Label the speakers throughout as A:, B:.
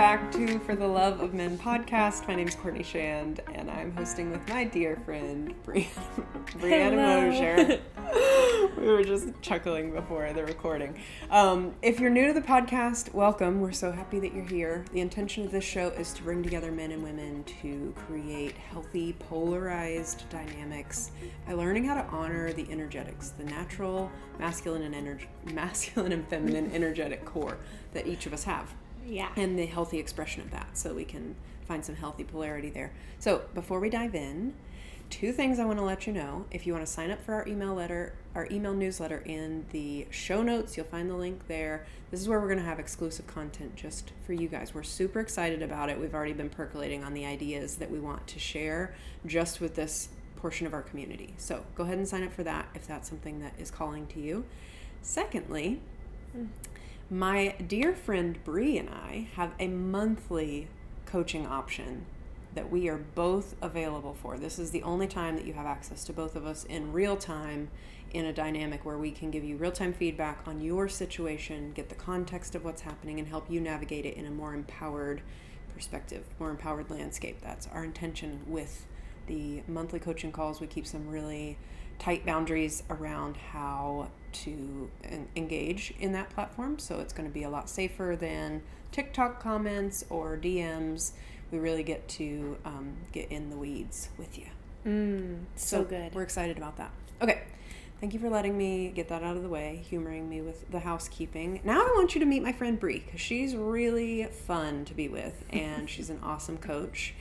A: back to For the Love of Men podcast. My name is Courtney Shand, and I'm hosting with my dear friend, Brianna Mosier. We were just chuckling before the recording. If you're new to the podcast, welcome. We're so happy that you're here. The intention of this show is to bring together men and women to create healthy, polarized dynamics by learning how to honor the energetics, the natural masculine and feminine energetic core that each of us have.
B: Yeah.
A: And the healthy expression of that, so we can find some healthy polarity there. So before we dive in, two things I want to let you know. If you want to sign up for our email newsletter in the show notes, you'll find the link there. This is where we're going to have exclusive content just for you guys. We're super excited about it. We've already been percolating on the ideas that we want to share just with this portion of our community. So go ahead and sign up for that if that's something that is calling to you. Secondly, my dear friend Bri and I have a monthly coaching option that we are both available for. This is the only time that you have access to both of us in real time in a dynamic where we can give you real-time feedback on your situation, get the context of what's happening, and help you navigate it in a more empowered perspective, more empowered landscape. That's our intention with the monthly coaching calls. We keep some really tight boundaries around how to engage in that platform, so it's going to be a lot safer than TikTok comments or DMs. We really get to get in the weeds with you.
B: So good.
A: We're excited about that. Okay, thank you for letting me get that out of the way, humoring me with the housekeeping. Now I want you to meet my friend Bri, because she's really fun to be with, and she's an awesome coach,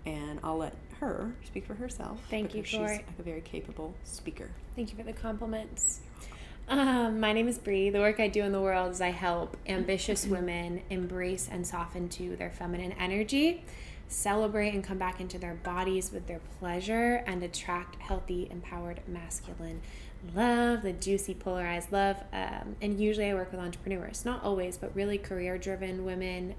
A: and I'll let her speak for herself.
B: Thank you for
A: she's a very capable speaker.
B: Thank you for the compliments. My name is Bri. The work I do in the world is I help ambitious women embrace and soften to their feminine energy, celebrate and come back into their bodies with their pleasure, and attract healthy, empowered, masculine love, the juicy, polarized love. And usually I work with entrepreneurs. Not always, but really career-driven women,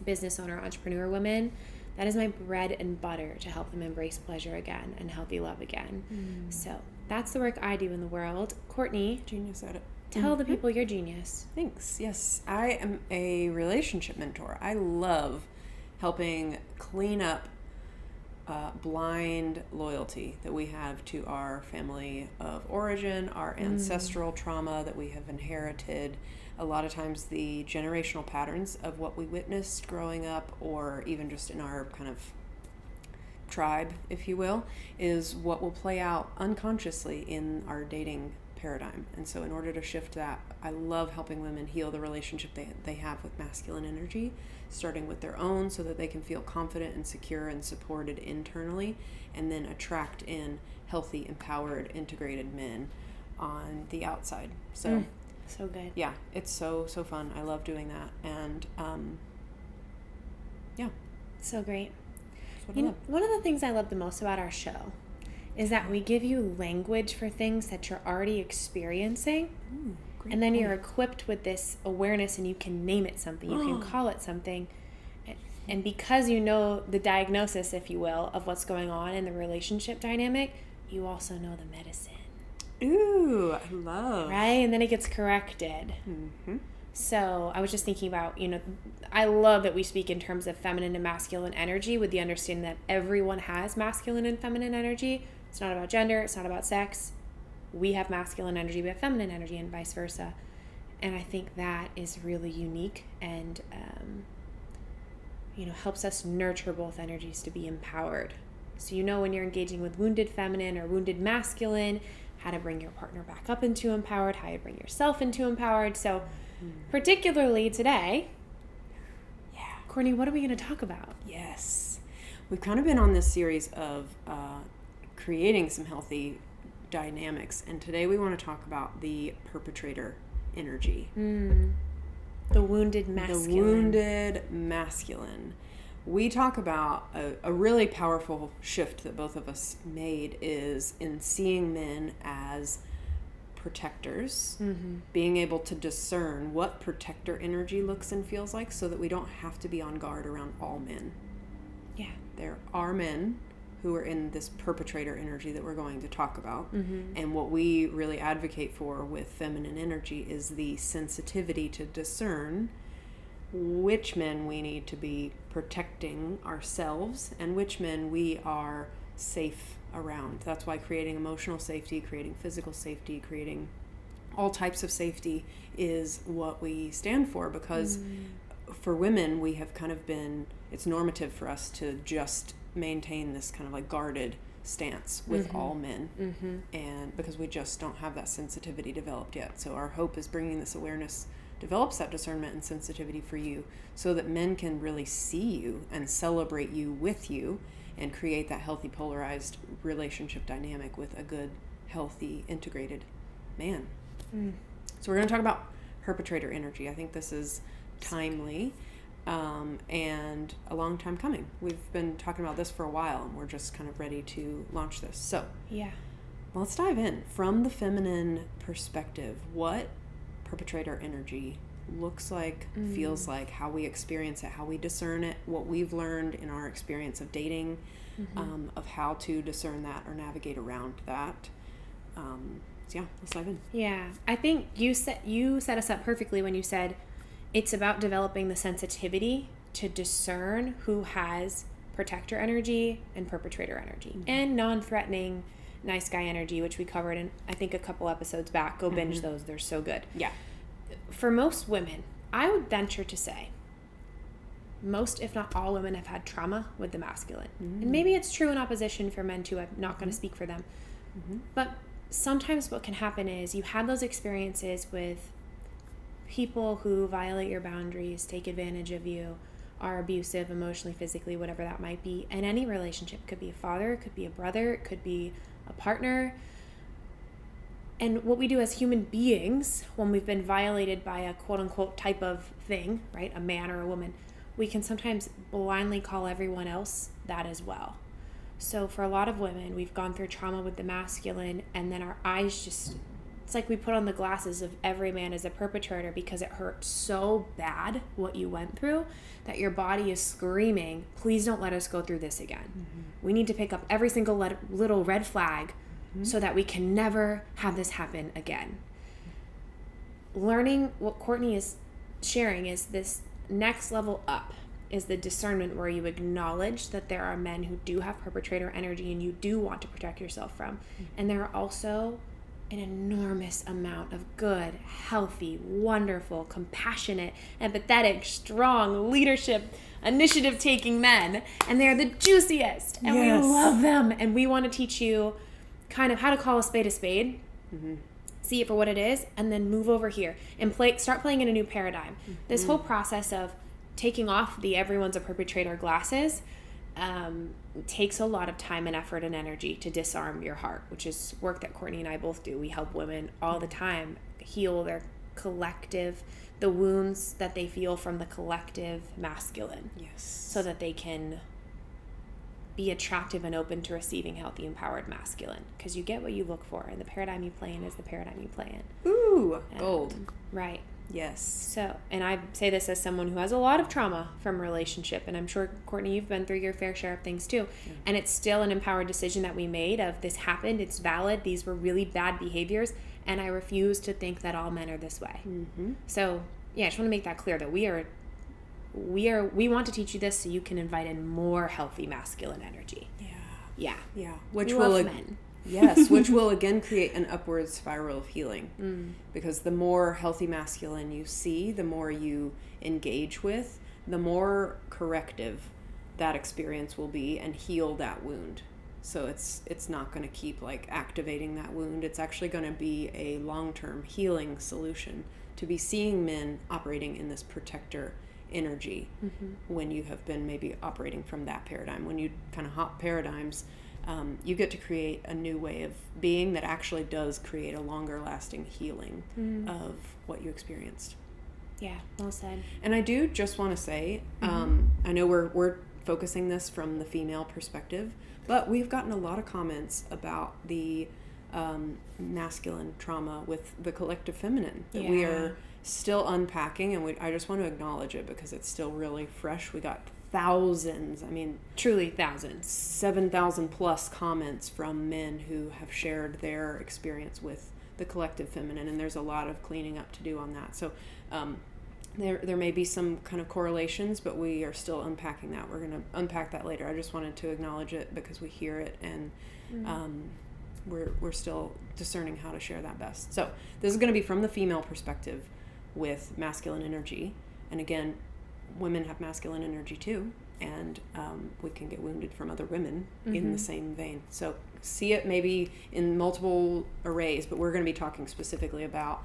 B: business owner, entrepreneur women. That is my bread and butter, to help them embrace pleasure again and healthy love again. So that's the work I do in the world. Courtney,
A: Genius at it.
B: Tell the people your genius.
A: Thanks. Yes, I am a relationship mentor. I love helping clean up blind loyalty that we have to our family of origin, our ancestral trauma that we have inherited. A lot of times the generational patterns of what we witnessed growing up, or even just in our kind of tribe, if you will, is what will play out unconsciously in our dating paradigm. And so in order to shift that, I love helping women heal the relationship they have with masculine energy, starting with their own, so that they can feel confident and secure and supported internally, and then attract in healthy, empowered, integrated men on the outside. So
B: so good.
A: Yeah, it's so fun. I love doing that. And yeah.
B: So great.
A: That's what
B: One of the things I love the most about our show is that we give you language for things that you're already experiencing.
A: Great
B: And then
A: point.
B: you're equipped with this awareness, and you can name it something. You can call it something. And because you know the diagnosis, if you will, of what's going on in the relationship dynamic, you also know the medicine.
A: Ooh, I love.
B: Right? And then it gets corrected.
A: Mm-hmm.
B: So I was just thinking about, I love that we speak in terms of feminine and masculine energy, with the understanding that everyone has masculine and feminine energy. It's not about gender. It's not about sex. We have masculine energy, we have feminine energy, and vice versa. And I think that is really unique and, helps us nurture both energies to be empowered. So when you're engaging with wounded feminine or wounded masculine, how to bring your partner back up into empowered, how you bring yourself into empowered. So particularly today, Courtney, what are we going to talk about?
A: Yes. We've kind of been on this series of creating some healthy dynamics, and today we want to talk about the perpetrator energy.
B: The wounded masculine.
A: The wounded masculine. We talk about a really powerful shift that both of us made is in seeing men as protectors, being able to discern what protector energy looks and feels like, so that we don't have to be on guard around all men.
B: Yeah.
A: There are men who are in this perpetrator energy that we're going to talk about. And what we really advocate for with feminine energy is the sensitivity to discern which men we need to be protecting ourselves and which men we are safe around. That's why creating emotional safety, creating physical safety, creating all types of safety is what we stand for, because for women, we have kind of been, it's normative for us to just maintain this kind of like guarded stance with all men, and because we just don't have that sensitivity developed yet. So our hope is bringing this awareness develops that discernment and sensitivity for you, so that men can really see you and celebrate you with you and create that healthy polarized relationship dynamic with a good, healthy, integrated man. So we're going to talk about perpetrator energy. I think this is timely and a long time coming. We've been talking about this for a while, and we're just kind of ready to launch this. So let's dive in. From the feminine perspective, what perpetrator energy looks like, feels like, how we experience it, how we discern it, what we've learned in our experience of dating, of how to discern that or navigate around that. So let's dive in.
B: Yeah, I think you set us up perfectly when you said it's about developing the sensitivity to discern who has protector energy and perpetrator energy, and non-threatening nice guy energy, which we covered in, I think, a couple episodes back. Go binge those. They're so good. Yeah. For most women, I would venture to say most, if not all, women have had trauma with the masculine. And maybe it's true in opposition for men too. I'm not going to speak for them. But sometimes what can happen is you have those experiences with people who violate your boundaries, take advantage of you, are abusive emotionally, physically, whatever that might be. And any relationship could be a father, it could be a brother, it could be a partner. And what we do as human beings when we've been violated by a quote unquote type of thing, right, a man or a woman, we can sometimes blindly call everyone else that as well. So for a lot of women, we've gone through trauma with the masculine, and then our eyes just, it's like we put on the glasses of every man as a perpetrator because it hurt so bad what you went through that your body is screaming, please don't let us go through this again. We need to pick up every single little red flag so that we can never have this happen again. Learning what Courtney is sharing is this next level up is the discernment, where you acknowledge that there are men who do have perpetrator energy and you do want to protect yourself from. And there are also an enormous amount of good, healthy, wonderful, compassionate, empathetic, strong, leadership, initiative-taking men. And they're the juiciest. And we love them. And we want to teach you kind of how to call a spade, see it for what it is, and then move over here and start playing in a new paradigm. This whole process of taking off the everyone's a perpetrator glasses takes a lot of time and effort and energy to disarm your heart, which is work that Courtney and I both do. We help women all the time heal their collective, the wounds that they feel from the collective masculine, so that they can be attractive and open to receiving healthy, empowered masculine, because you get what you look for, and the paradigm you play in is the paradigm you play in.
A: Ooh, gold.
B: Right.
A: Yes.
B: So, and I say this as someone who has a lot of trauma from relationship, and I'm sure, Courtney, you've been through your fair share of things too. And it's still an empowered decision that we made of this happened, it's valid, these were really bad behaviors, and I refuse to think that all men are this way. So, I just want to make that clear, that we want to teach you this so you can invite in more healthy masculine energy.
A: Which will men. Which will again create an upward spiral of healing, because the more healthy masculine you see, the more you engage with, the more corrective that experience will be and heal that wound. So it's not going to keep like activating that wound. It's actually going to be a long-term healing solution to be seeing men operating in this protector energy when you have been maybe operating from that paradigm. When you kind of hop paradigms, you get to create a new way of being that actually does create a longer lasting healing of what you experienced.
B: Yeah, well said.
A: And I do just want to say, I know we're focusing this from the female perspective, but we've gotten a lot of comments about the masculine trauma with the collective feminine that we are still unpacking, and I just want to acknowledge it because it's still really fresh. We got thousands,
B: truly thousands,
A: 7,000 plus comments from men who have shared their experience with the collective feminine, and there's a lot of cleaning up to do on that. So There may be some kind of correlations, but we are still unpacking that. We're going to unpack that later. I just wanted to acknowledge it because we hear it, and we're still discerning how to share that best. So this is going to be from the female perspective with masculine energy. And again, women have masculine energy too, and we can get wounded from other women in the same vein. So see it maybe in multiple arrays, but we're going to be talking specifically about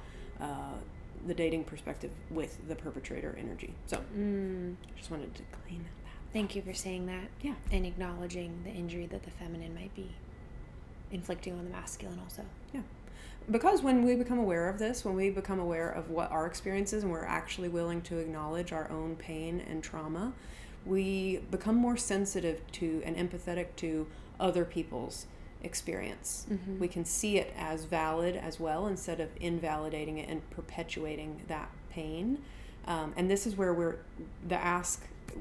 A: the dating perspective with the perpetrator energy. So just wanted to clean that.
B: Thank you for saying that.
A: Yeah.
B: And acknowledging the injury that the feminine might be inflicting on the masculine also.
A: Yeah. Because when we become aware of this, when we become aware of what our experience is and we're actually willing to acknowledge our own pain and trauma, we become more sensitive to and empathetic to other people's experience. We can see it as valid as well instead of invalidating it and perpetuating that pain. And this is where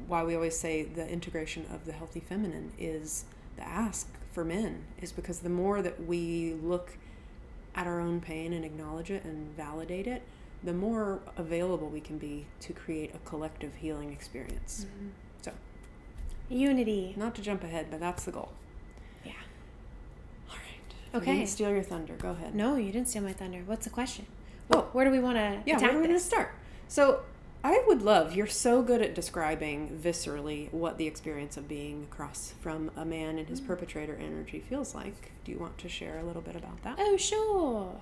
A: why we always say the integration of the healthy feminine is the ask for men, is because the more that we look at our own pain and acknowledge it and validate it, the more available we can be to create a collective healing experience. So,
B: unity.
A: Not to jump ahead, but that's the goal.
B: Yeah.
A: All right.
B: Okay.
A: I didn't steal your thunder. Go ahead.
B: No, you didn't steal my thunder. What's the question? Where do we want to
A: Yeah,
B: attack
A: where are we going to
B: this?
A: start? So, I would love, you're so good at describing viscerally what the experience of being across from a man and his perpetrator energy feels like. Do you want to share a little bit about that?
B: Oh, sure.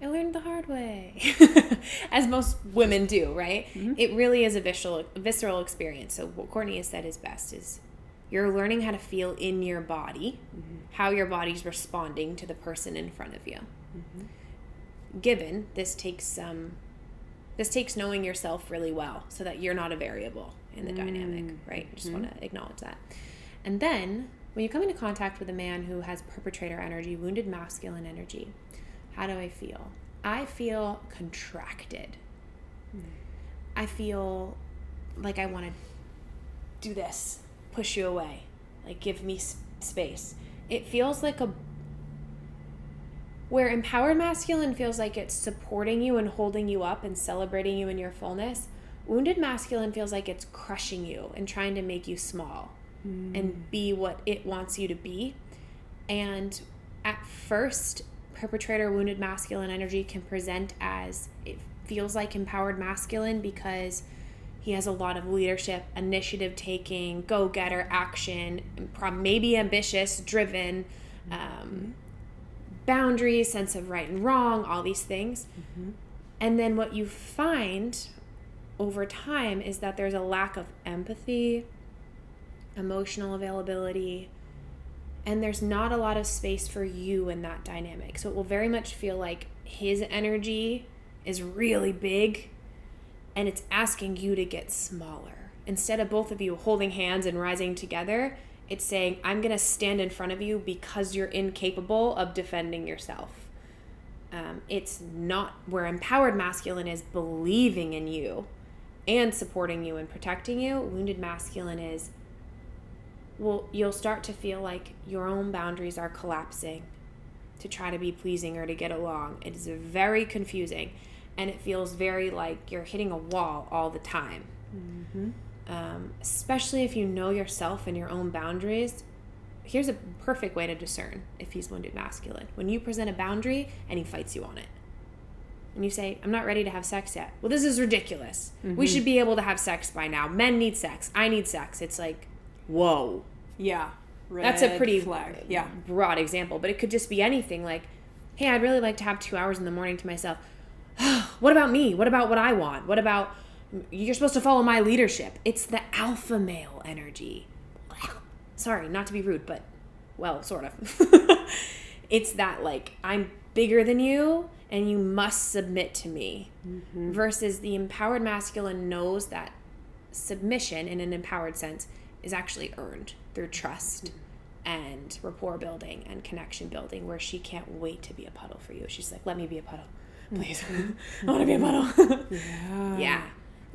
B: I learned the hard way. As most women do, right? It really is a visceral experience. So what Courtney has said is best is you're learning how to feel in your body, how your body's responding to the person in front of you. Given this takes knowing yourself really well so that you're not a variable in the dynamic, right? I just want to acknowledge that. And then when you come into contact with a man who has perpetrator energy, wounded masculine energy, how do I feel? I feel contracted. I feel like I want to do this, push you away, like give me space. It feels like where empowered masculine feels like it's supporting you and holding you up and celebrating you in your fullness, wounded masculine feels like it's crushing you and trying to make you small and be what it wants you to be. And at first, perpetrator wounded masculine energy can present as it feels like empowered masculine because he has a lot of leadership, initiative taking, go-getter, action, maybe ambitious, driven, boundaries, sense of right and wrong, all these things. And then what you find over time is that there's a lack of empathy, emotional availability, and there's not a lot of space for you in that dynamic. So it will very much feel like his energy is really big and it's asking you to get smaller. Instead of both of you holding hands and rising together, it's saying, I'm going to stand in front of you because you're incapable of defending yourself. It's not where empowered masculine is believing in you and supporting you and protecting you. Wounded masculine is, well, you'll start to feel like your own boundaries are collapsing to try to be pleasing or to get along. It is very confusing, and it feels very like you're hitting a wall all the time. Especially if you know yourself and your own boundaries. Here's a perfect way to discern if he's wounded masculine. When you present a boundary and he fights you on it. And you say, I'm not ready to have sex yet. Well, this is ridiculous. We should be able to have sex by now. Men need sex. I need sex. It's like, whoa.
A: Yeah.
B: That's a pretty
A: flag.
B: broad example, but it could just be anything like, hey, I'd really like to have 2 hours in the morning to myself. What about me? What about what I want? What about, you're supposed to follow my leadership? It's the alpha male energy. Sorry, not to be rude, but, well, sort of. It's that, like, I'm bigger than you, and you must submit to me. Versus the empowered masculine knows that submission, in an empowered sense, is actually earned through trust and rapport building and connection building, where she can't wait to be a puddle for you. She's like, let me be a puddle, please. I want to be a puddle. Yeah.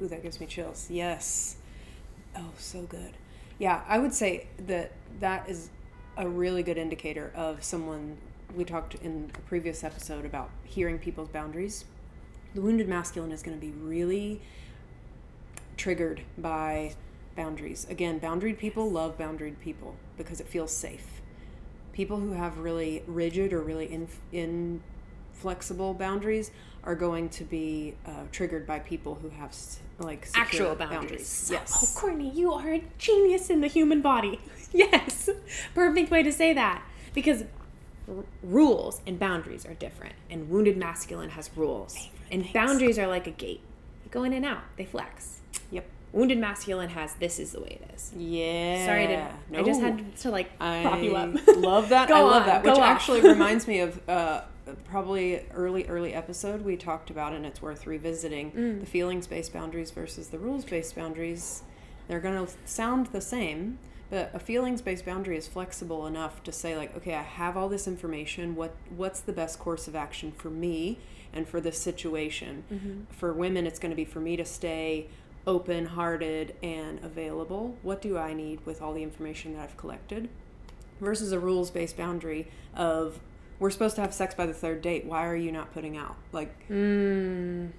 A: Ooh, that gives me chills. Yes. Oh, so good. Yeah, I would say that is a really good indicator of someone. We talked in a previous episode about hearing people's boundaries The wounded masculine is going to be really triggered by boundaries. Again, boundaried people love boundaried people because it feels safe. People who have really rigid or really inflexible boundaries are going to be triggered by people who have like
B: actual boundaries.
A: Yes.
B: Oh, Courtney, you are a genius in the human body. Yes. Perfect way to say that. Because rules and boundaries are different. And wounded masculine has rules. And boundaries are like a gate. They go in and out. They flex.
A: Yep.
B: Wounded masculine has, this is the way it is.
A: Yeah.
B: Sorry I just had to like prop you up.
A: Love that. I love that. Which actually reminds me of probably early episode we talked about, and it's worth revisiting, the feelings-based boundaries versus the rules-based boundaries. They're going to sound the same, but a feelings-based boundary is flexible enough to say like, okay, I have all this information. What's the best course of action for me and for this situation? Mm-hmm. For women, it's going to be for me to stay open-hearted and available. What do I need with all the information that I've collected? Versus a rules-based boundary of, we're supposed to have sex by the third date. Why are you not putting out? Like, there's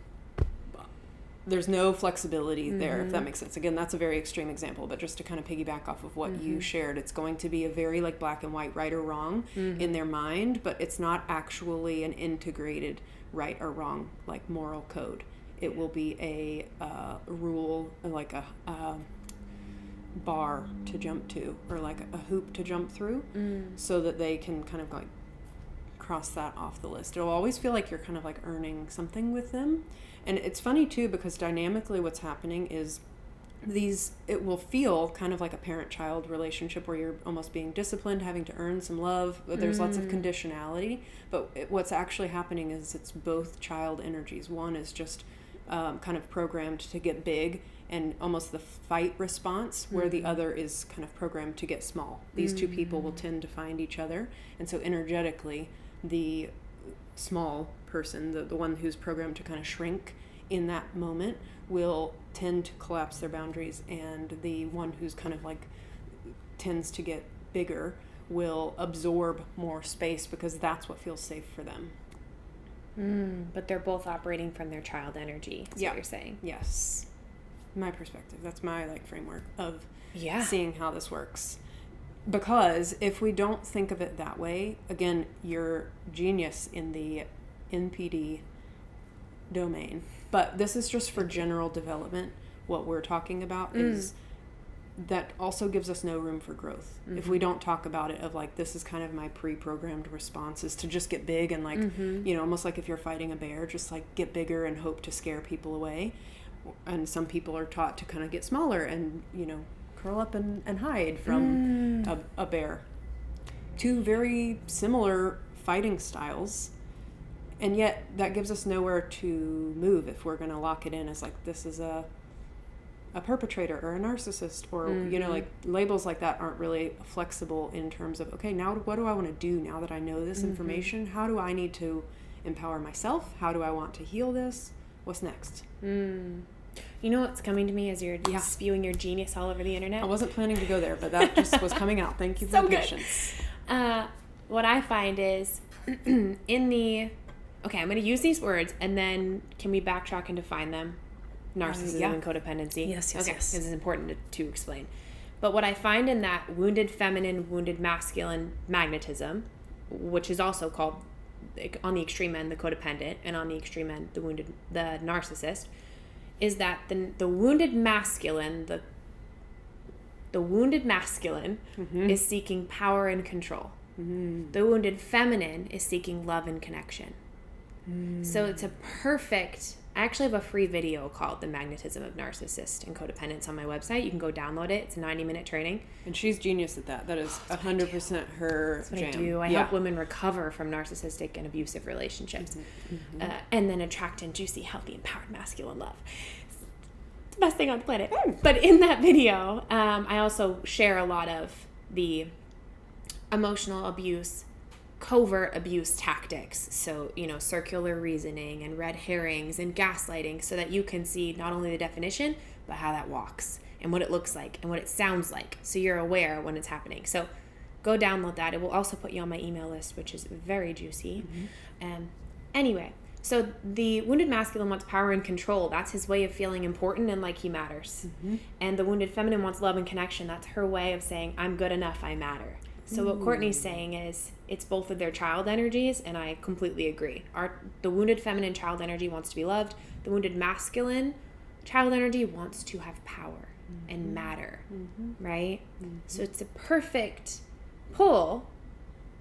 A: no flexibility there, if that makes sense. Again, that's a very extreme example, but just to kind of piggyback off of what you shared, it's going to be a very like black and white, right or wrong in their mind, but it's not actually an integrated right or wrong, like moral code. It will be a rule, like a bar to jump to, or like a hoop to jump through, so that they can kind of like cross that off the list. It'll always feel like you're kind of like earning something with them. And it's funny too, because dynamically what's happening is it will feel kind of like a parent-child relationship where you're almost being disciplined, having to earn some love. There's lots of conditionality, but what's actually happening is it's both child energies. One is just kind of programmed to get big and almost the fight response, where the other is kind of programmed to get small. These two people will tend to find each other, and so energetically the small person, the one who's programmed to kind of shrink in that moment, will tend to collapse their boundaries, and the one who's kind of like tends to get bigger will absorb more space because that's what feels safe for them.
B: But they're both operating from their child energy, is what you're saying.
A: Yes. My perspective. That's my like framework of seeing how this works. Because if we don't think of it that way, again, you're genius in the NPD domain. But this is just for general development. What we're talking about is that also gives us no room for growth. If we don't talk about it of like, this is kind of my pre-programmed response, is to just get big and like, you know, almost like if you're fighting a bear, just like get bigger and hope to scare people away. And some people are taught to kind of get smaller and, you know, curl up and hide from a bear. Two very similar fighting styles. And yet that gives us nowhere to move if we're going to lock it in as like, this is a perpetrator or a narcissist, or, you know, like labels like that aren't really flexible in terms of, okay, now what do I want to do now that I know this information? How do I need to empower myself? How do I want to heal this? What's next?
B: You know what's coming to me as you're spewing your genius all over the internet?
A: I wasn't planning to go there, but that just was coming out. Thank you for the patience.
B: What I find is I'm going to use these words, and then can we backtrack and define them? Narcissism and codependency.
A: Yes.
B: Because it's important to explain. But what I find in that wounded feminine, wounded masculine magnetism, which is also called on the extreme end the codependent, and on the extreme end the narcissist, is that the wounded masculine, the wounded masculine is seeking power and control. The wounded feminine is seeking love and connection. So it's a perfect. I actually have a free video called The Magnetism of Narcissist and Codependence on my website. You can go download it. It's a 90-minute training.
A: And she's genius at that. That is 100% her
B: That's what
A: jam.
B: I do. I help women recover from narcissistic and abusive relationships. And then attract and juicy, healthy, empowered masculine love. It's the best thing on the planet. But in that video, I also share a lot of the emotional abuse, covert abuse tactics. So, you know, circular reasoning and red herrings and gaslighting, so that you can see not only the definition, but how that walks and what it looks like and what it sounds like. So you're aware when it's happening. So go download that. It will also put you on my email list, which is very juicy. Anyway, So the wounded masculine wants power and control. That's his way of feeling important and like he matters. Mm-hmm. And the wounded feminine wants love and connection. That's her way of saying, I'm good enough, I matter. So what Courtney's saying is it's both of their child energies, and I completely agree. The wounded feminine child energy wants to be loved. The wounded masculine child energy wants to have power and matter, right? Mm-hmm. So it's a perfect pull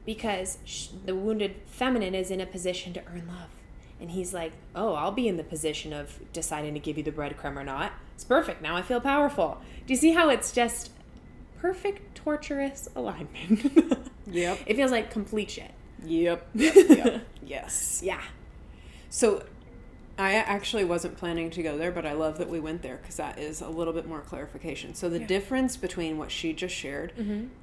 B: because the wounded feminine is in a position to earn love. And he's like, oh, I'll be in the position of deciding to give you the breadcrumb or not. It's perfect. Now I feel powerful. Do you see how it's just perfect, torturous alignment?
A: Yep.
B: It feels like complete shit.
A: Yep. Yes.
B: Yeah.
A: So I actually wasn't planning to go there, but I love that we went there because that is a little bit more clarification. So the difference between what she just shared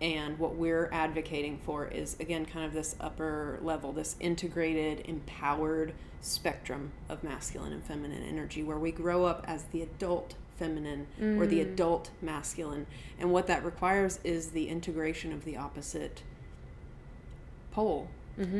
A: and what we're advocating for is, again, kind of this upper level, this integrated, empowered spectrum of masculine and feminine energy where we grow up as the adult feminine or the adult masculine. And what that requires is the integration of the opposite pole.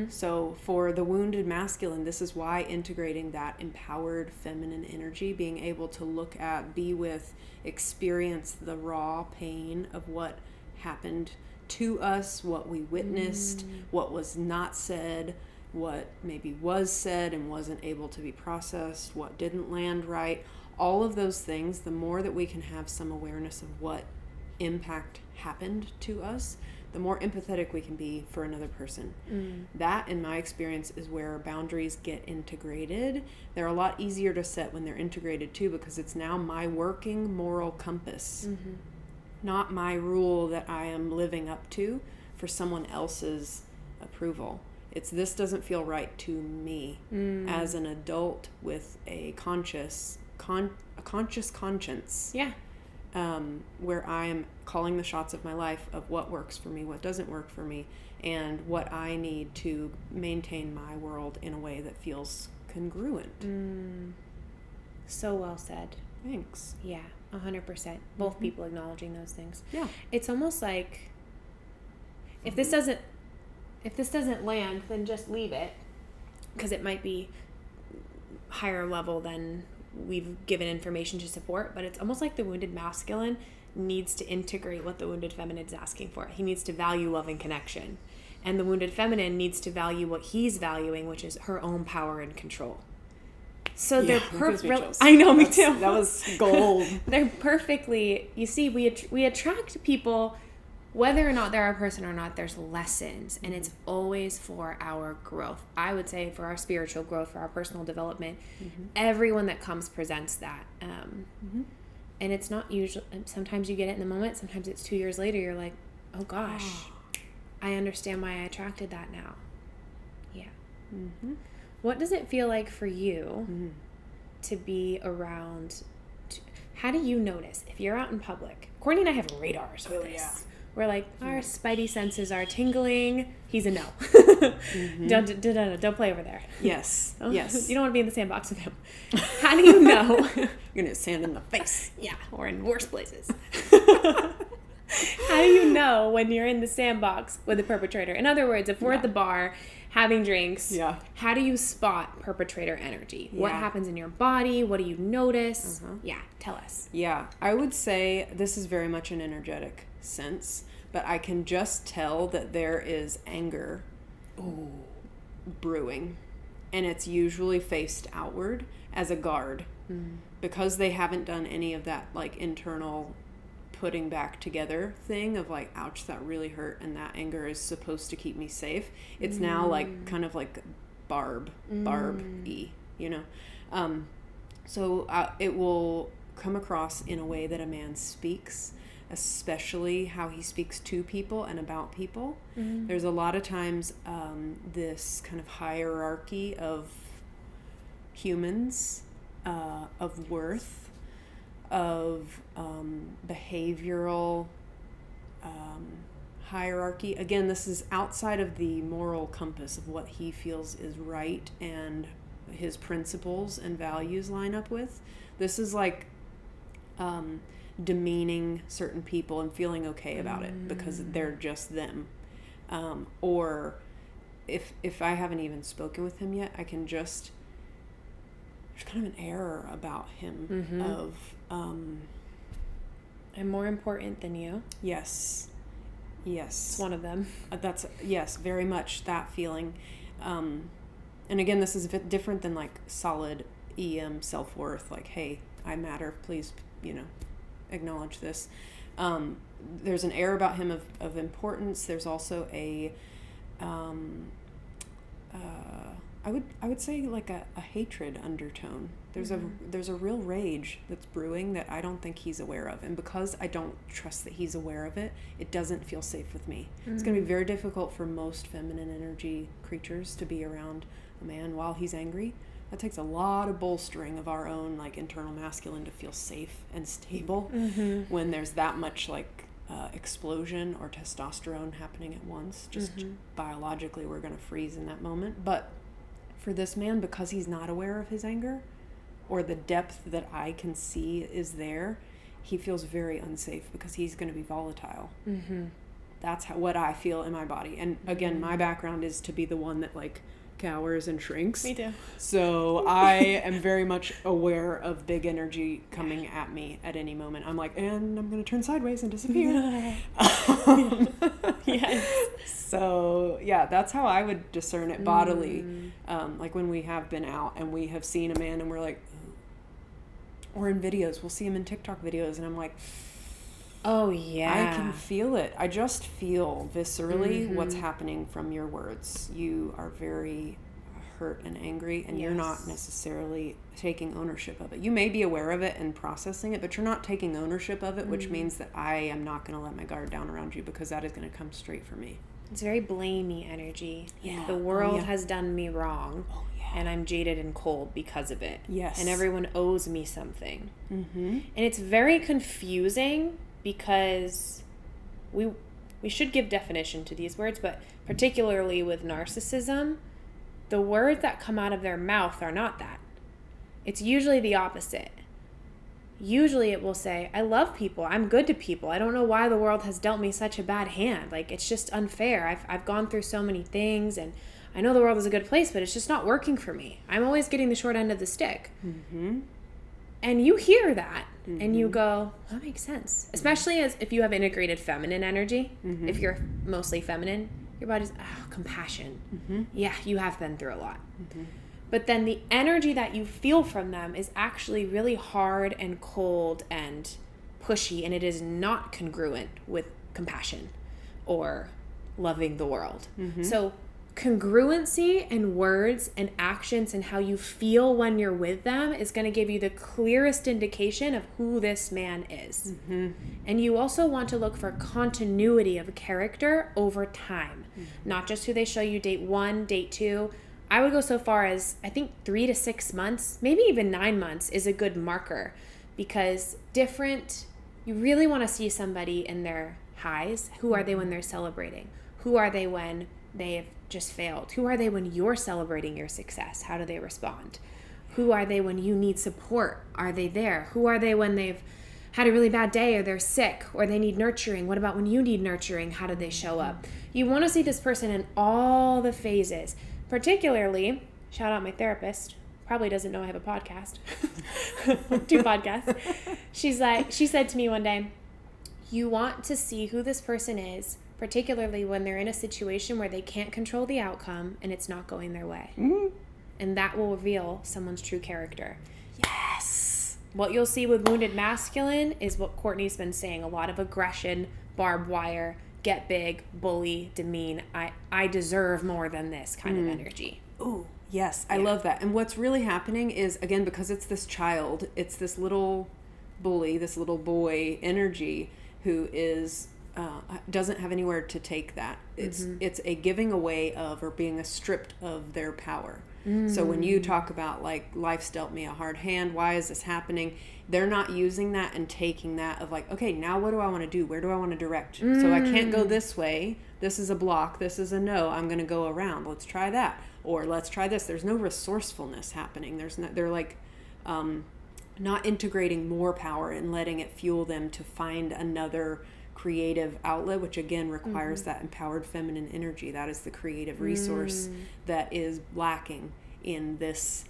A: So for the wounded masculine, this is why integrating that empowered feminine energy, being able to look at, be with, experience the raw pain of what happened to us, what we witnessed, what was not said, what maybe was said and wasn't able to be processed, what didn't land right, all of those things, the more that we can have some awareness of what impact happened to us, the more empathetic we can be for another person. That, in my experience, is where boundaries get integrated. They're a lot easier to set when they're integrated too, because it's now my working moral compass, not my rule that I am living up to for someone else's approval. It's this doesn't feel right to me as an adult with a conscious conscience.
B: Yeah.
A: Where I am calling the shots of my life of what works for me, what doesn't work for me, and what I need to maintain my world in a way that feels congruent.
B: So well said.
A: Thanks.
B: Yeah, 100%. Both people acknowledging those things.
A: Yeah.
B: It's almost like if this doesn't land, then just leave it, because it might be higher level than we've given information to support, but it's almost like the wounded masculine needs to integrate what the wounded feminine is asking for. He needs to value love and connection. And the wounded feminine needs to value what he's valuing, which is her own power and control. So they're perfect. I know, me too.
A: That was gold.
B: They're perfectly, you see, we attract people, whether or not they're our person or not, there's lessons, and it's always for our growth. I would say for our spiritual growth, for our personal development, everyone that comes presents that. And it's not usually, sometimes you get it in the moment, sometimes it's 2 years later, you're like, oh gosh, I understand why I attracted that now. Yeah. What does it feel like for you to be around, how do you notice, if you're out in public, Courtney and I have radars with this. Yeah. We're like, our spidey senses are tingling. He's a no. Don't play over there.
A: Yes. Yes.
B: You don't want to be in the sandbox with him. How do you know?
A: You're going to sand in the face.
B: Yeah, or in worse places. How do you know when you're in the sandbox with a perpetrator? In other words, if we're at the bar having drinks, how do you spot perpetrator energy? What happens in your body? What do you notice? Yeah, tell us.
A: Yeah, I would say this is very much an energetic sense, but I can just tell that there is anger brewing, and it's usually faced outward as a guard because they haven't done any of that like internal putting back together thing of like, ouch, that really hurt, and that anger is supposed to keep me safe. It's now like kind of like barb-y, you know. So it will come across in a way that a man speaks, especially how he speaks to people and about people. There's a lot of times this kind of hierarchy of humans, of worth, of behavioral hierarchy. Again, this is outside of the moral compass of what he feels is right and his principles and values line up with. This is like demeaning certain people and feeling okay about it because they're just them. Or if I haven't even spoken with him yet, I can just there's kind of an air about him of
B: I'm more important than you.
A: Yes.
B: It's one of them.
A: That's, yes, very much that feeling. And again, this is a bit different than like solid EM self-worth, like, hey, I matter, please, acknowledge this. There's an air about him of importance. There's also a I would say like a hatred undertone. There's a real rage that's brewing that I don't think he's aware of, and because I don't trust that he's aware of it, it doesn't feel safe with me. It's going to be very difficult for most feminine energy creatures to be around a man while he's angry. That takes a lot of bolstering of our own like internal masculine to feel safe and stable when there's that much like explosion or testosterone happening at once. Just biologically, we're going to freeze in that moment. But for this man, because he's not aware of his anger or the depth that I can see is there, he feels very unsafe because he's going to be volatile. That's what I feel in my body. And again, my background is to be the one that like cowers and shrinks.
B: Me too.
A: So I am very much aware of big energy coming at me at any moment. I'm like, and I'm going to turn sideways and disappear.
B: Yes.
A: So yeah, that's how I would discern it bodily. Like when we have been out and we have seen a man and we're like, or in videos, we'll see him in TikTok videos and I'm like,
B: oh yeah,
A: I can feel it. I just feel viscerally what's happening from your words. You are very hurt and angry, and you're not necessarily taking ownership of it. You may be aware of it and processing it, but you're not taking ownership of it, which means that I am not going to let my guard down around you because that is going to come straight for me.
B: It's very blamey energy.
A: Yeah.
B: The world has done me wrong.
A: Oh, yeah.
B: And I'm jaded and cold because of it.
A: Yes.
B: And everyone owes me something. And it's very confusing because we should give definition to these words, but particularly with narcissism, the words that come out of their mouth are not that. It's usually the opposite. Usually it will say, I love people. I'm good to people. I don't know why the world has dealt me such a bad hand. Like, it's just unfair. I've gone through so many things, and I know the world is a good place, but it's just not working for me. I'm always getting the short end of the stick. And you hear that, and you go, that makes sense. Especially as if you have integrated feminine energy. If you're mostly feminine, your body's, compassion. Yeah, you have been through a lot. But then the energy that you feel from them is actually really hard and cold and pushy, and it is not congruent with compassion or loving the world. So congruency in words and actions and how you feel when you're with them is going to give you the clearest indication of who this man is. And you also want to look for continuity of character over time, not just who they show you date 1, date 2. I would go so far as, I think 3 to 6 months, maybe even 9 months is a good marker, because you really want to see somebody in their highs. Who are they when they're celebrating? Who are they when they've just failed? Who are they when you're celebrating your success? How do they respond? Who are they when you need support? Are they there? Who are they when they've had a really bad day or they're sick or they need nurturing? What about when you need nurturing? How do they show up? You want to see this person in all the phases. Particularly, shout out my therapist, probably doesn't know I have a podcast, 2 podcasts. She said to me one day, you want to see who this person is, particularly when they're in a situation where they can't control the outcome and it's not going their way. And that will reveal someone's true character.
A: Yes.
B: What you'll see with wounded masculine is what Courtney's been saying, a lot of aggression, barbed wire, get big, bully, demean, I deserve more than this kind of energy.
A: Ooh, yes, I love that. And what's really happening is, again, because it's this child, it's this little bully, this little boy energy who is doesn't have anywhere to take that. It's a giving away of, or being stripped of their power. So when you talk about like, life's dealt me a hard hand, why is this happening? They're not using that and taking that of like, okay, now what do I want to do? Where do I want to direct? So I can't go this way. This is a block. This is a no. I'm going to go around. Let's try that. Or let's try this. There's no resourcefulness happening. They're like not integrating more power and letting it fuel them to find another creative outlet, which again requires that empowered feminine energy. That is the creative resource that is lacking in this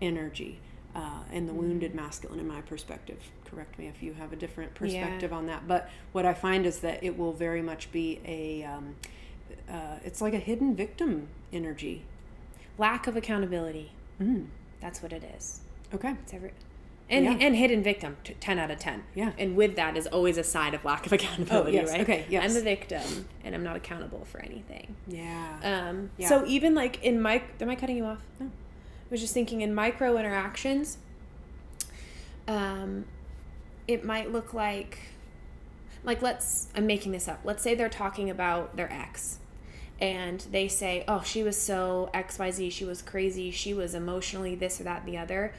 A: energy. and the wounded masculine, in my perspective. Correct me if you have a different perspective on that. But what I find is that it will very much be it's like a hidden victim energy.
B: Lack of accountability. That's what it is.
A: Okay.
B: It's and hidden victim, 10 out of 10.
A: Yeah.
B: And with that is always a side of lack of accountability,
A: yes.
B: right?
A: Okay, yes.
B: I'm the victim, and I'm not accountable for anything.
A: Yeah.
B: So even like in am I cutting you off?
A: No.
B: I was just thinking in micro interactions, it might look like I'm making this up. Let's say they're talking about their ex. And they say, oh, she was so XYZ, she was crazy, she was emotionally this or that and the other.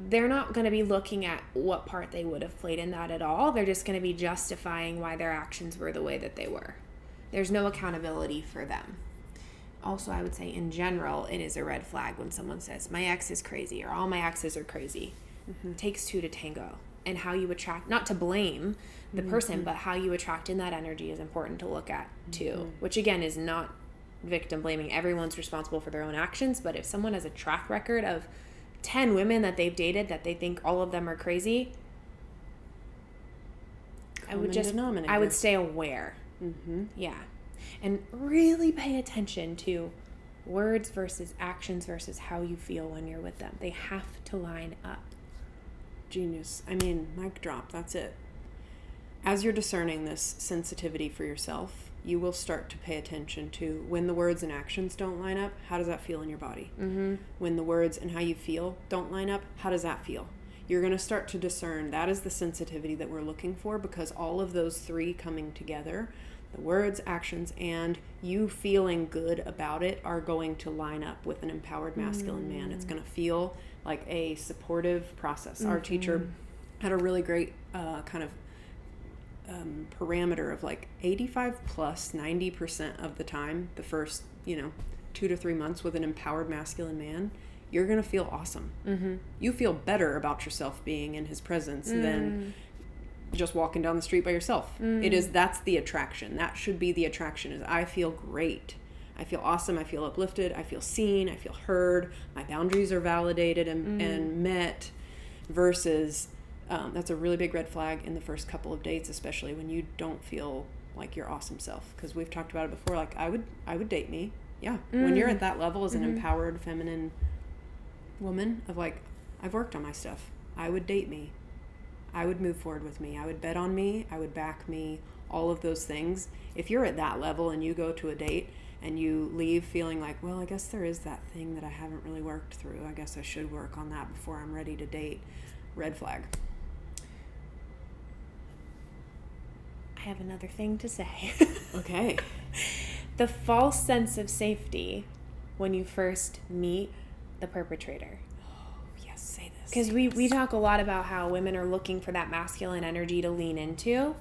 B: They're not going to be looking at what part they would have played in that at all. They're just going to be justifying why their actions were the way that they were. There's no accountability for them. Also, I would say in general, it is a red flag when someone says, my ex is crazy, or all my exes are crazy. It takes two to tango. And how you attract, not to blame the person, but how you attract in that energy is important to look at too, which again is not victim blaming. Everyone's responsible for their own actions, but if someone has a track record of 10 women that they've dated that they think all of them are crazy, I would stay aware. Yeah. And really pay attention to words versus actions versus how you feel when you're with them. They have to line up.
A: Genius. I mean, mic drop. That's it. As you're discerning this sensitivity for yourself, you will start to pay attention to when the words and actions don't line up, how does that feel in your body? When the words and how you feel don't line up, how does that feel? You're going to start to discern. That is the sensitivity that we're looking for, because all of those three coming together, the words, actions, and you feeling good about it, are going to line up with an empowered masculine man. It's going to feel like a supportive process. Our teacher had a really great kind of parameter of like 85 plus 90% of the time, the first 2 to 3 months with an empowered masculine man, you're going to feel awesome. You feel better about yourself being in his presence than just walking down the street by yourself. That's the attraction. That should be the attraction, is I feel great. I feel awesome. I feel uplifted. I feel seen. I feel heard. My boundaries are validated and met, versus that's a really big red flag in the first couple of dates, especially when you don't feel like your awesome self. Because we've talked about it before. Like I would date me. Yeah. When you're at that level as an empowered feminine woman of like, I've worked on my stuff. I would date me. I would move forward with me. I would bet on me. I would back me. All of those things. If you're at that level and you go to a date and you leave feeling like, well, I guess there is that thing that I haven't really worked through. I guess I should work on that before I'm ready to date. Red flag.
B: I have another thing to say.
A: Okay.
B: The false sense of safety when you first meet the perpetrator.
A: Oh, yes, say this.
B: Because we talk a lot about how women are looking for that masculine energy to lean into.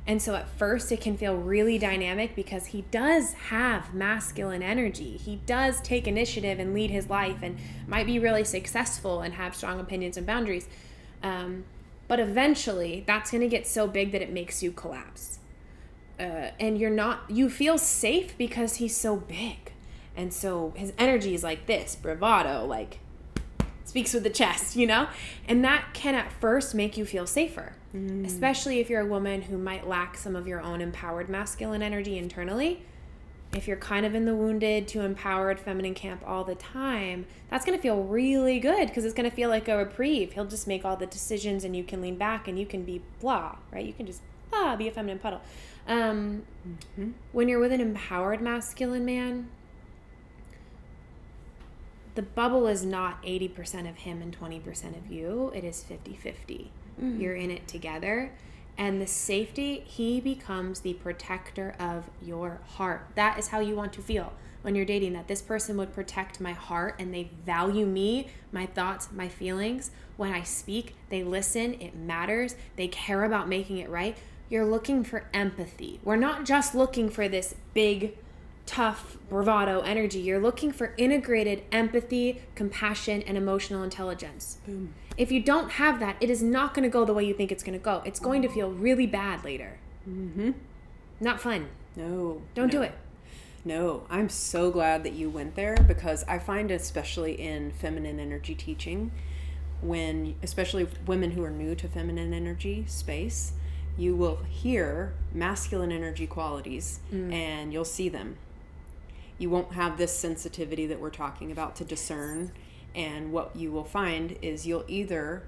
B: And so at first it can feel really dynamic because he does have masculine energy. He does take initiative and lead his life and might be really successful and have strong opinions and boundaries. But eventually that's going to get so big that it makes you collapse. And you feel safe because he's so big. And so his energy is like this, bravado, like speaks with the chest, And that can at first make you feel safer. Especially if you're a woman who might lack some of your own empowered masculine energy internally. If you're kind of in the wounded to empowered feminine camp all the time, that's going to feel really good because it's going to feel like a reprieve. He'll just make all the decisions and you can lean back and you can be blah, right? You can just be a feminine puddle. When you're with an empowered masculine man, the bubble is not 80% of him and 20% of you. It is 50-50. You're in it together. And the safety, he becomes the protector of your heart. That is how you want to feel when you're dating, that this person would protect my heart and they value me, my thoughts, my feelings. When I speak, they listen, it matters, they care about making it right. You're looking for empathy. We're not just looking for this big, tough, bravado energy. You're looking for integrated empathy, compassion, and emotional intelligence.
A: Boom.
B: If you don't have that, it is not going to go the way you think it's going to go. It's going to feel really bad later. Not fun.
A: No.
B: Don't do it.
A: No. I'm so glad that you went there, because I find, especially in feminine energy teaching, when, especially women who are new to feminine energy space, you will hear masculine energy qualities and you'll see them. You won't have this sensitivity that we're talking about to discern. And what you will find is you'll either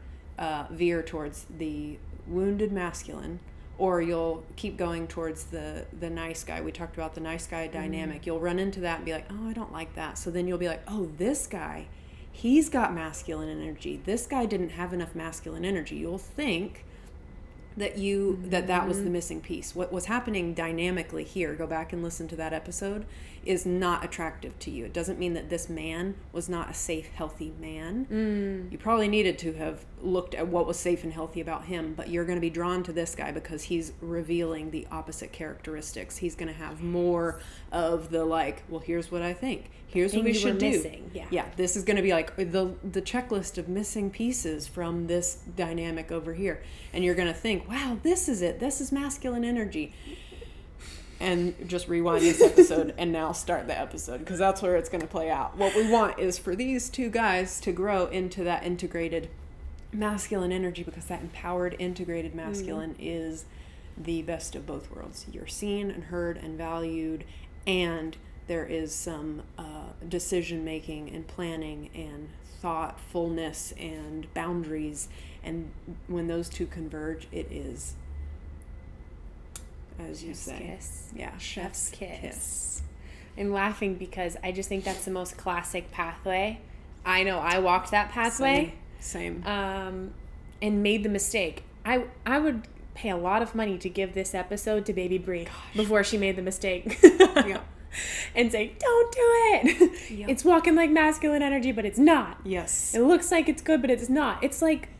A: veer towards the wounded masculine, or you'll keep going towards the nice guy. We talked about the nice guy dynamic. You'll run into that and be like, oh, I don't like that. So then you'll be like, oh, this guy, he's got masculine energy. This guy didn't have enough masculine energy. You'll think that that was the missing piece. What was happening dynamically here, go back and listen to that episode, is not attractive to you. It doesn't mean that this man was not a safe, healthy man. You probably needed to have looked at what was safe and healthy about him, but you're going to be drawn to this guy because he's revealing the opposite characteristics. He's going to have more of the like, well, here's what I think. Here's what we should do.
B: Missing. Yeah,
A: this is going to be like the checklist of missing pieces from this dynamic over here. And you're going to think, wow, this is it. This is masculine energy. And just rewind this episode and now start the episode, because that's where it's going to play out. What we want is for these two guys to grow into that integrated masculine energy, because that empowered integrated masculine is the best of both worlds. You're seen and heard and valued, and there is some decision making and planning and thoughtfulness and boundaries, and when those two converge, it is, as you say,
B: kiss.
A: Yeah,
B: chef's kiss. I'm laughing because I just think that's the most classic pathway. I know I walked that pathway.
A: Same.
B: And made the mistake. I would pay a lot of money to give this episode to baby Bri before she made the mistake.
A: Yeah.
B: And say, don't do it. Yep. It's walking like masculine energy, but it's not.
A: Yes.
B: It looks like it's good, but it's not. It's like,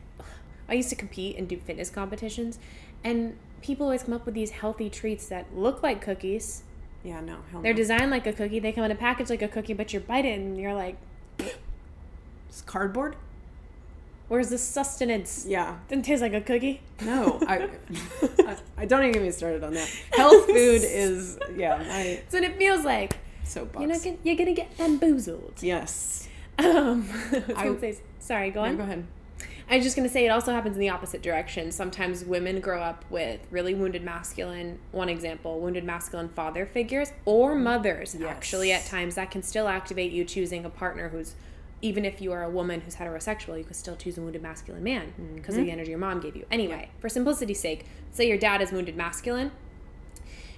B: I used to compete and do fitness competitions, and people always come up with these healthy treats that look like cookies.
A: Yeah, no.
B: They're designed like a cookie. They come in a package like a cookie, but you bite it and you're like,
A: it's cardboard?
B: Where's the sustenance?
A: Yeah.
B: Didn't taste like a cookie.
A: No. I don't even get me started on that. Health food is,
B: That's what it feels like.
A: Soapbox.
B: You're going to get bamboozled.
A: Yes.
B: Sorry, go on.
A: No, go ahead.
B: I was just going to say it also happens in the opposite direction. Sometimes women grow up with really wounded masculine, one example, wounded masculine father figures or mothers. Yes. Actually, at times that can still activate you choosing a partner who's, even if you are a woman who's heterosexual, you could still choose a wounded masculine man because of the energy your mom gave you. Anyway, for simplicity's sake, say your dad is wounded masculine.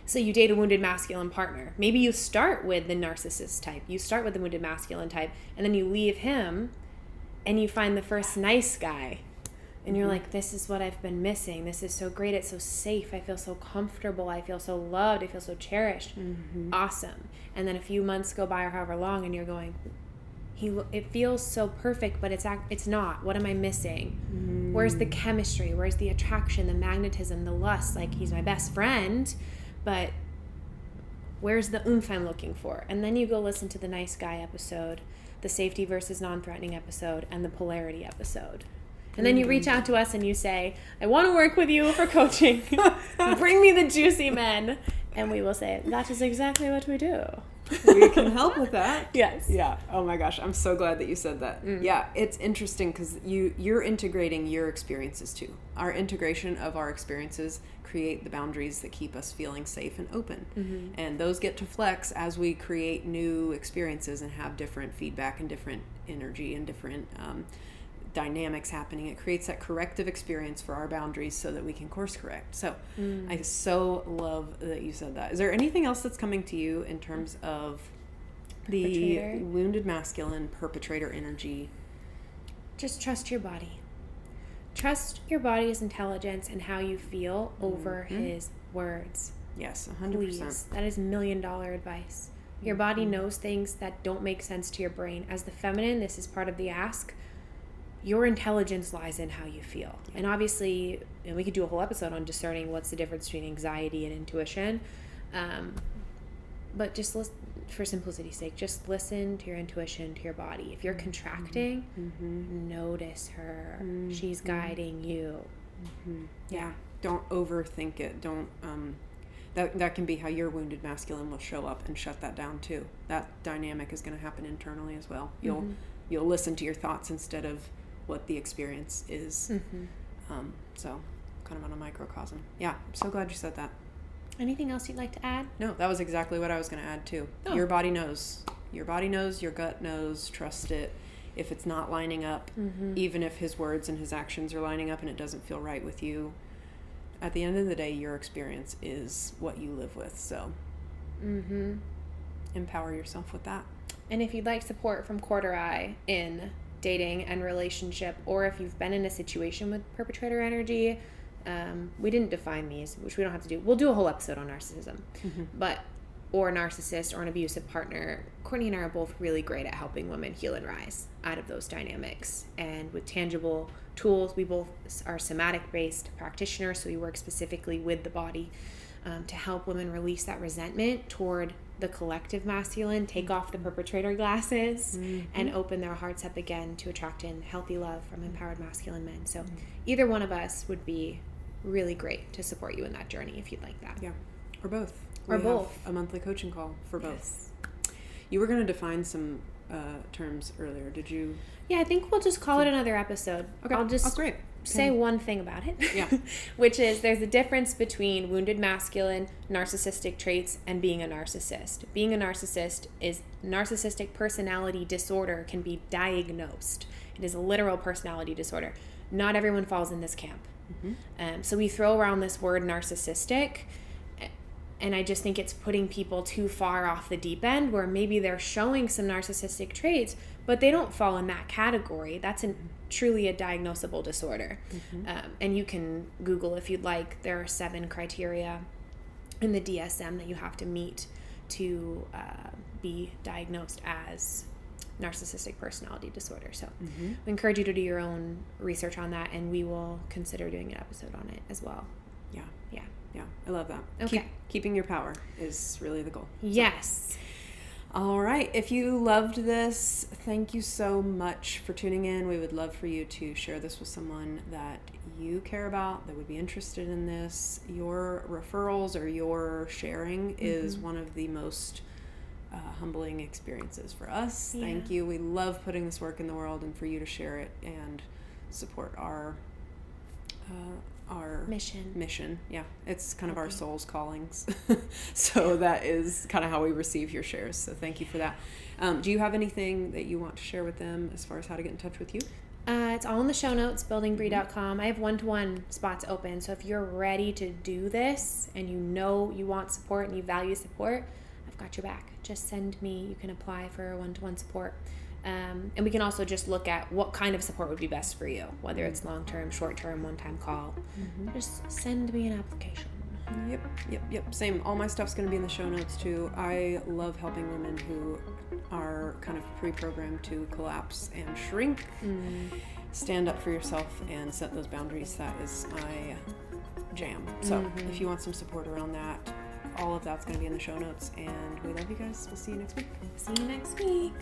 B: So you date a wounded masculine partner. Maybe you start with the narcissist type. You start with the wounded masculine type, and then you leave him and you find the first nice guy. And you're like, this is what I've been missing. This is so great. It's so safe. I feel so comfortable. I feel so loved. I feel so cherished. Awesome. And then a few months go by or however long, and you're going, it feels so perfect, but it's not. What am I missing? Where's the chemistry? Where's the attraction, the magnetism, the lust? Like, he's my best friend, but where's the oomph I'm looking for? And then you go listen to the nice guy episode, the safety versus non-threatening episode, and the polarity episode. And then you reach out to us and you say, I want to work with you for coaching. Bring me the juicy men. And we will say, that is exactly what we do.
A: We can help with that.
B: Yes.
A: Yeah. Oh my gosh. I'm so glad that you said that. Yeah. It's interesting because you're integrating your experiences too. Our integration of our experiences create the boundaries that keep us feeling safe and open. And those get to flex as we create new experiences and have different feedback and different energy and different dynamics happening. It creates that corrective experience for our boundaries so that we can course correct. So I so love that you said that. Is there anything else that's coming to you in terms of the wounded masculine perpetrator energy?
B: Just trust your body. Trust your body's intelligence and how you feel over his words.
A: Yes, 100%.
B: Please. That is $1 million advice. Your body knows things that don't make sense to your brain. As the feminine, this is part of the ask. Your intelligence lies in how you feel. And obviously, we could do a whole episode on discerning what's the difference between anxiety and intuition. But just listen, for simplicity's sake, just listen to your intuition, to your body. If you're contracting, notice her. She's guiding you.
A: Yeah. Don't overthink it. Don't that can be how your wounded masculine will show up and shut that down too. That dynamic is going to happen internally as well. You'll listen to your thoughts instead of what the experience is.
B: Mm-hmm.
A: So kind of on a microcosm. Yeah, I'm so glad you said that.
B: Anything else you'd like to add?
A: No, that was exactly what I was going to add too.
B: Oh.
A: Your body knows. Your body knows, your gut knows, trust it. If it's not lining up, even if his words and his actions are lining up and it doesn't feel right with you, at the end of the day, your experience is what you live with. So empower yourself with that.
B: And if you'd like support from Courtney in dating and relationship, or if you've been in a situation with perpetrator energy, we didn't define these, which we don't have to do. We'll do a whole episode on narcissism, or narcissist or an abusive partner. Courtney and I are both really great at helping women heal and rise out of those dynamics. And with tangible tools, we both are somatic-based practitioners, so we work specifically with the body to help women release that resentment toward the collective masculine, take off the perpetrator glasses, and open their hearts up again to attract in healthy love from empowered masculine men. So either one of us would be really great to support you in that journey if you'd like that.
A: Yeah, or both.
B: Or
A: We
B: both.
A: have a monthly coaching call for both.
B: Yes.
A: You were going to define some terms earlier. Did you?
B: Yeah, I think we'll just call it another episode.
A: Okay.
B: I'll just
A: great.
B: say one thing about it.
A: Yeah.
B: Which is there's a difference between wounded masculine, narcissistic traits, and being a narcissist. Being a narcissist is narcissistic personality disorder can be diagnosed. It is a literal personality disorder. Not everyone falls in this camp. So we throw around this word narcissistic, and I just think it's putting people too far off the deep end where maybe they're showing some narcissistic traits, but they don't fall in that category. That's truly a diagnosable disorder. And you can Google if you'd like. There are 7 criteria in the DSM that you have to meet to be diagnosed as narcissistic personality disorder. So we encourage you to do your own research on that, and we will consider doing an episode on it as well.
A: Yeah, I love that.
B: Okay.
A: Keeping your power is really the goal.
B: Yes.
A: All right. If you loved this, thank you so much for tuning in. We would love for you to share this with someone that you care about, that would be interested in this. Your referrals or your sharing is one of the most humbling experiences for us.
B: Yeah.
A: Thank you. We love putting this work in the world, and for you to share it and support our mission. Yeah, it's kind of our soul's callings. So that is kind of how we receive your shares. So thank you for that. Do you have anything that you want to share with them as far as how to get in touch with you?
B: It's all in the show notes, buildingbri.com. I have one-to-one spots open. So if you're ready to do this and you know you want support and you value support, I've got your back. Just send me. You can apply for one-to-one support. And we can also just look at what kind of support would be best for you, whether it's long-term, short-term, one-time call. Just send me an application.
A: Yep. Same. All my stuff's going to be in the show notes too. I love helping women who are kind of pre-programmed to collapse and shrink. Stand up for yourself and set those boundaries. That is my jam. So if you want some support around that, all of that's going to be in the show notes. And we love you guys. We'll see you next week.
B: See you next week.